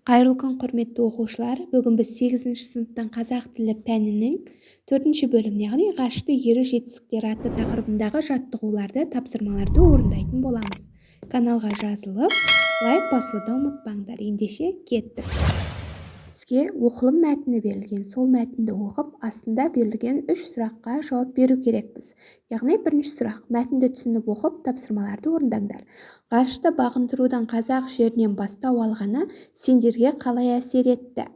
Қайырлы күн, құрметті оқушылар. Бүгін біз 8-ші сыныптың қазақ тілі пәнінің 4-ші бөлім, яғни ғарышты еру жетістіктері атты тақырыбындағы жаттығуларды, тапсырмаларды орындайтын боламыз. Каналға жазылып, лайк басуды ұмытпаңдар. Ендеше кеттік. Бізге оқылым мәтіні берілген. Сол мәтінді оқып, астында берілген 3 сұраққа жауап беру керекпіз. Яғни бірінші сұрақ: мәтінді түсініп оқып, тапсырмаларды орындаңдар. Ғарышты бағындырудан қазақ жерінен бастау алғаны сендерге қалай әсер етті?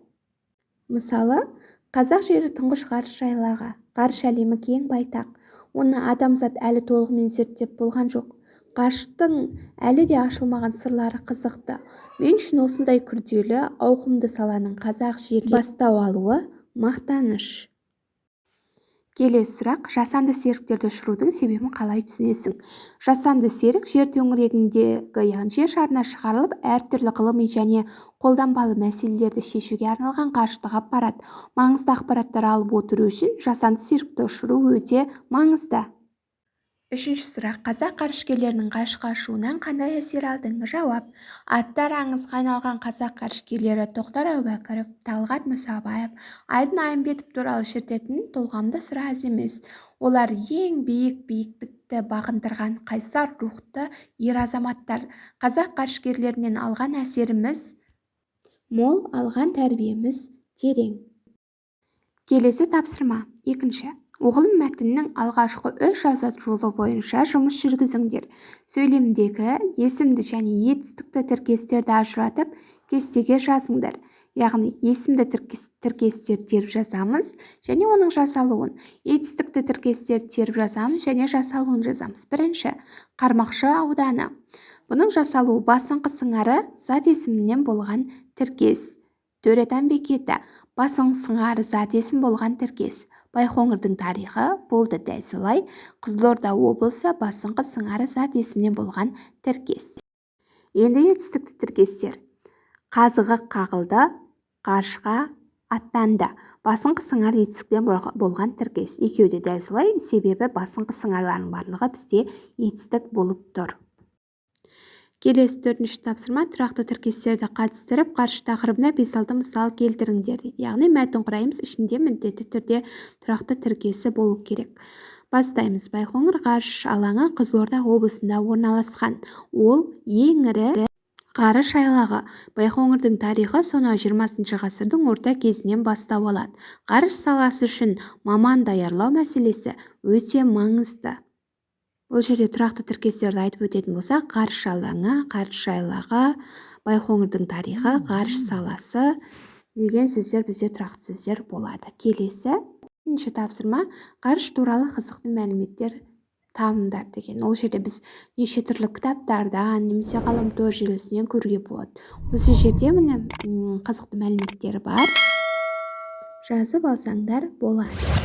Мысалы, қазақ жері тұңғыш ғарыш айлағы. Ғарыш әлемі кең байтақ. Оны адамзат әлі толығымен зерттеп болған жоқ. Ғарыштың әлі де ашылмаған сырлары қызықты. Мен үшін осындай күрделі, ауқымды саланың қазақ жерінен бастау алуы мақтаныш. Келесі сұрақ: жасанды серіктерді ұшырудың себебін қалай түсінесің? Жасанды серік жер төңірегіндегі, яғни жер шарына шығарылып, әртүрлі ғылыми және қолданбалы мәселелерді шешуге арналған ғарыштық аппарат. Маңызды ақпараттар алып отыру үшін жасанды серікті ұшыру өте маңызды. Үшінші сұрақ: қазақ ғарышкерлерінің ғарышқа ұшуынан қандай әсер алдың? Жауап: аттар аңызға айналған қазақ ғарышкерлері Тоқтар Әубәкіров, Талғат Мұсабаев, Айдын Айымбетов туралы шертетін толғамды сыр аз емес. Олар ең биік биіктікті бағындырған қайсар рухты ер азаматтар. Қазақ ғарышкерлерінен алған әсеріміз мол, алған тәрбиеміз терең. Келесі тапсырма. Екінші: оқылым мәтіннің алғашқы 3 жазат жолы бойынша жұмыс жүргізіңдер. Сөйлемдегі есімді және етістікті тіркестерді ажыратып, кестеге жазыңдар. Яғни есімді тіркестер теріп жазамыз және оның жасалуын, етістікті тіркестер теріп жазамыз және жасалуын жазамыз. Бірінші: Қармақшы ауданы. Бұның жасалуы басыңқы сыңары зат есімінен болған тіркес. Төретам бекеті. Басыңқы сыңары зат есім болған тіркес. Байқоңырдың тарихы болды дәл солай. Қызылорда облысы басыңқы сыңары зат есімінен болған тіркес. Енді етістікті тіркестер. Қазығы қағылды, ғарышқа аттанды. Басыңқы сыңар етістіктен болған тіркес. Екеуі де дәл солай, себебі басыңқы сыңарлардың барлығы бізде етістік болып тұр. Келесі 4-ші тапсырма: тұрақты тіркестерді қатыстырып, ғарыш тақырыбына 5-6 мысал келтіріңдер. Яғни мәтін құраймыз, ішінде міндетті түрде тұрақты тіркесі болу керек. Бастаймыз. Байқоңыр ғарыш алаңы Қызылорда облысында орналасқан. Ол ең ірі ғарыш айлағы. Байқоңырдың тарихы сонау 20 ғасырдың орта кезінен бастау алады. Ғарыш саласы үшін маман даярлау мәселесі өте маңызды. Бұл жерде тұрақты тіркестерді айтып өтетін болсақ: ғарыш алаңы, ғарыш айлағы, Байқоңырдың тарихы, ғарыш саласы деген сөздер бізде тұрақты сөздер болады. Келесі 2-ші тапсырма: ғарыш туралы қызықты мәліметтер табыңдар деген. Ол жерде біз неше түрлі кітаптардан немесе ғаламтор желісінен көруге болады. Осы жерде міне қызықты мәліметтер бар. Жазып алсаңдар болады.